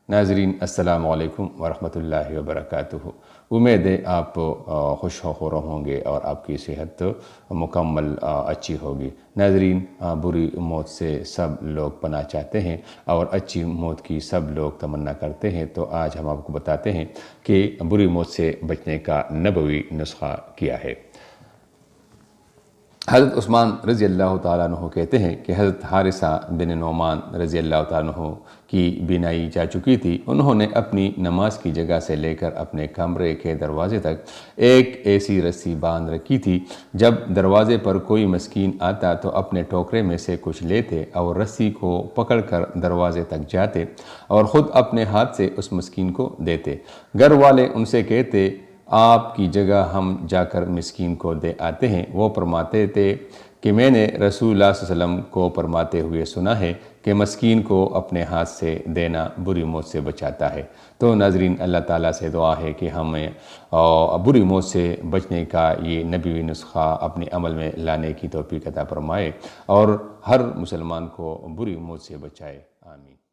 ناظرین السلام علیکم ورحمۃ اللہ وبرکاتہ۔ امید ہے آپ خوش و خرم ہوں گے اور آپ کی صحت مکمل اچھی ہوگی۔ ناظرین، بری موت سے سب لوگ پناہ چاہتے ہیں اور اچھی موت کی سب لوگ تمنا کرتے ہیں، تو آج ہم آپ کو بتاتے ہیں کہ بری موت سے بچنے کا نبوی نسخہ کیا ہے۔ حضرت عثمان رضی اللہ تعالیٰ عنہ کہتے ہیں کہ حضرت حارثہ بن نعمان رضی اللہ تعالیٰ عنہ کی بینائی جا چکی تھی۔ انہوں نے اپنی نماز کی جگہ سے لے کر اپنے کمرے کے دروازے تک ایک ایسی رسی باندھ رکھی تھی، جب دروازے پر کوئی مسکین آتا تو اپنے ٹوکرے میں سے کچھ لیتے اور رسی کو پکڑ کر دروازے تک جاتے اور خود اپنے ہاتھ سے اس مسکین کو دیتے۔ گھر والے ان سے کہتے، آپ کی جگہ ہم جا کر مسکین کو دے آتے ہیں۔ وہ فرماتے تھے کہ میں نے رسول اللہ صلی اللہ علیہ وسلم کو فرماتے ہوئے سنا ہے کہ مسکین کو اپنے ہاتھ سے دینا بری موت سے بچاتا ہے۔ تو ناظرین، اللہ تعالیٰ سے دعا ہے کہ ہمیں بری موت سے بچنے کا یہ نبوی نسخہ اپنے عمل میں لانے کی توفیق عطا فرمائے اور ہر مسلمان کو بری موت سے بچائے۔ آمین۔